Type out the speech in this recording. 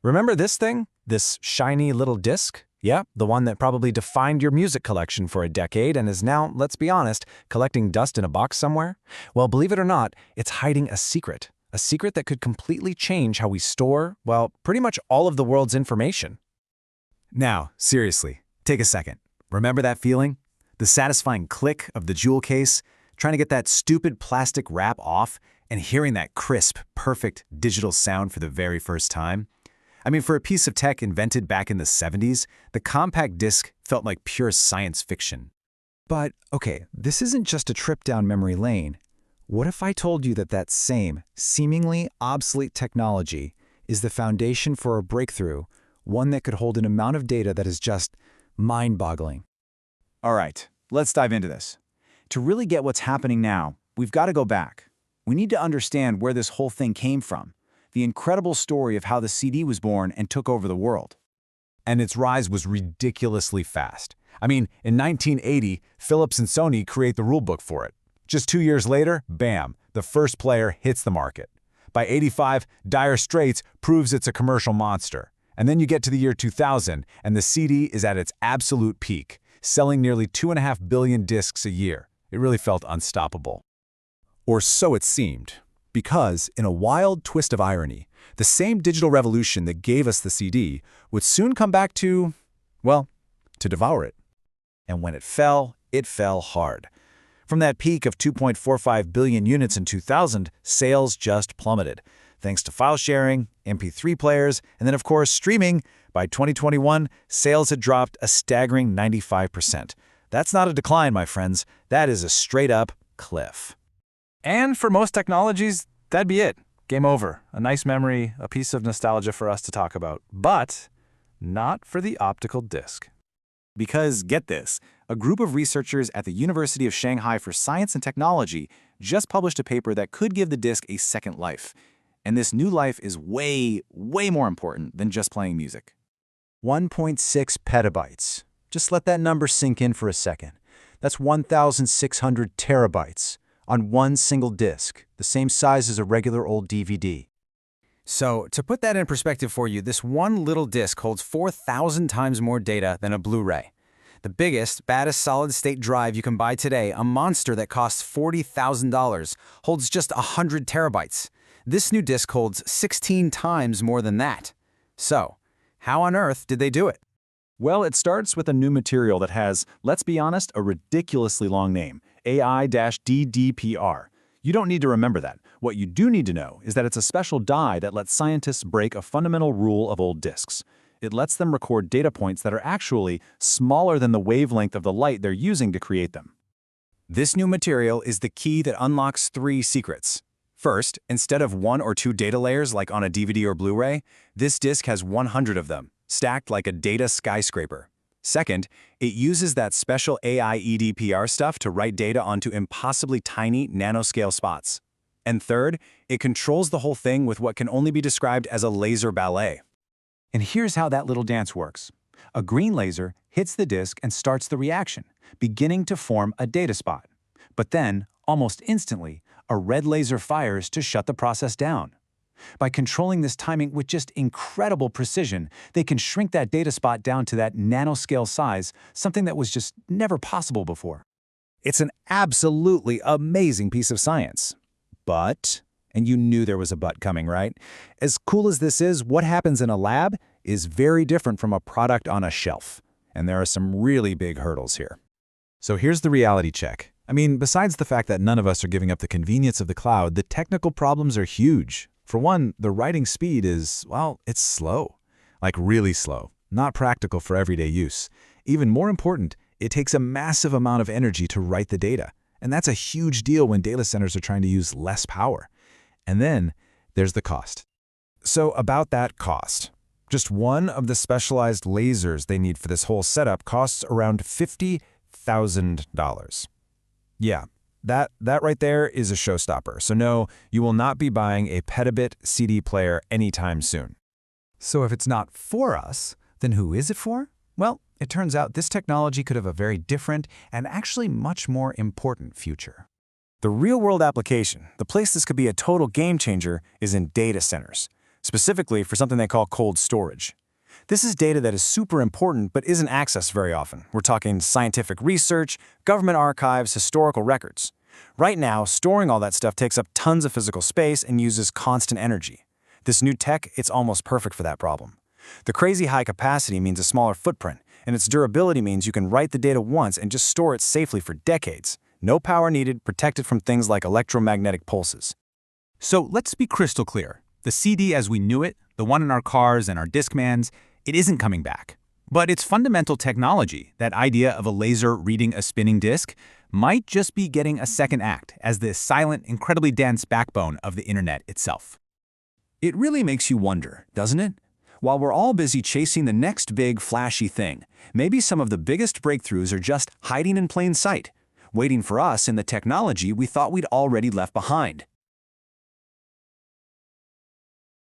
Remember this thing? This shiny little disc? Yeah, the one that probably defined your music collection for a decade and is now, let's be honest, collecting dust in a box somewhere? Well, believe it or not, it's hiding a secret that could completely change how we store, well, pretty much all of the world's information. Now, seriously, take a second. Remember that feeling? The satisfying click of the jewel case, trying to get that stupid plastic wrap off and hearing that crisp, perfect digital sound for the very first time? I mean, for a piece of tech invented back in the 70s, the compact disc felt like pure science fiction. But, okay, this isn't just a trip down memory lane. What if I told you that that same, seemingly obsolete technology is the foundation for a breakthrough, one that could hold an amount of data that is just mind-boggling? All right, let's dive into this. To really get what's happening now, we've got to go back. We need to understand where this whole thing came from. The incredible story of how the CD was born and took over the world. And its rise was ridiculously fast. I mean, in 1980, Philips and Sony create the rulebook for it. Just 2 years later, bam, the first player hits the market. By '85, Dire Straits proves it's a commercial monster. And then you get to the year 2000, and the CD is at its absolute peak, selling nearly 2.5 billion discs a year. It really felt unstoppable. Or so it seemed. Because, in a wild twist of irony, the same digital revolution that gave us the CD would soon come back to, well, to devour it. And when it fell hard. From that peak of 2.45 billion units in 2000, sales just plummeted. Thanks to file sharing, MP3 players, and then of course streaming, by 2021, sales had dropped a staggering 95%. That's not a decline, my friends. That is a straight-up cliff. And for most technologies, that'd be it. Game over. A nice memory, a piece of nostalgia for us to talk about. But not for the optical disc. Because, get this, a group of researchers at the University of Shanghai for Science and Technology just published a paper that could give the disc a second life. And this new life is way, way more important than just playing music. 1.6 petabytes. Just let that number sink in for a second. That's 1,600 terabytes on one single disc, the same size as a regular old DVD. So, to put that in perspective for you, this one little disc holds 4,000 times more data than a Blu-ray. The biggest, baddest solid-state drive you can buy today, a monster that costs $40,000, holds just 100 terabytes. This new disc holds 16 times more than that. So, how on earth did they do it? Well, it starts with a new material that has, let's be honest, a ridiculously long name, AI-DDPR. You don't need to remember that. What you do need to know is that it's a special die that lets scientists break a fundamental rule of old disks. It lets them record data points that are actually smaller than the wavelength of the light they're using to create them. This new material is the key that unlocks 3 secrets. First, instead of 1 or 2 data layers like on a DVD or Blu-ray, this disk has 100 of them, stacked like a data skyscraper. Second, it uses that special AI EDPR stuff to write data onto impossibly tiny nanoscale spots. And third, it controls the whole thing with what can only be described as a laser ballet. And here's how that little dance works. A green laser hits the disk and starts the reaction, beginning to form a data spot. But then, almost instantly, a red laser fires to shut the process down. By controlling this timing with just incredible precision, they can shrink that data spot down to that nanoscale size, something that was just never possible before. It's an absolutely amazing piece of science. But, and you knew there was a but coming, right? As cool as this is, what happens in a lab is very different from a product on a shelf. And there are some really big hurdles here. So here's the reality check. I mean, besides the fact that none of us are giving up the convenience of the cloud, the technical problems are huge. For one, the writing speed is, well, it's slow. Like really slow. Not practical for everyday use. Even more important, it takes a massive amount of energy to write the data. And that's a huge deal when data centers are trying to use less power. And then there's the cost. So about that cost. Just one of the specialized lasers they need for this whole setup costs around $50,000. Yeah. That right there is a showstopper. So no, you will not be buying a petabit CD player anytime soon. So if it's not for us, then who is it for? Well, it turns out this technology could have a very different and actually much more important future. The real-world application, the place this could be a total game changer, is in data centers. specifically for something they call cold storage. This is data that is super important but isn't accessed very often. We're talking scientific research, government archives, historical records. Right now, storing all that stuff takes up tons of physical space and uses constant energy. This new tech, it's almost perfect for that problem. The crazy high capacity means a smaller footprint, and its durability means you can write the data once and just store it safely for decades. No power needed, protected from things like electromagnetic pulses. So let's be crystal clear. The CD as we knew it, the one in our cars and our Discmans, it isn't coming back. But its fundamental technology, that idea of a laser reading a spinning disk, might just be getting a second act as the silent, incredibly dense backbone of the internet itself. It really makes you wonder, doesn't it? While we're all busy chasing the next big, flashy thing, maybe some of the biggest breakthroughs are just hiding in plain sight, waiting for us in the technology we thought we'd already left behind.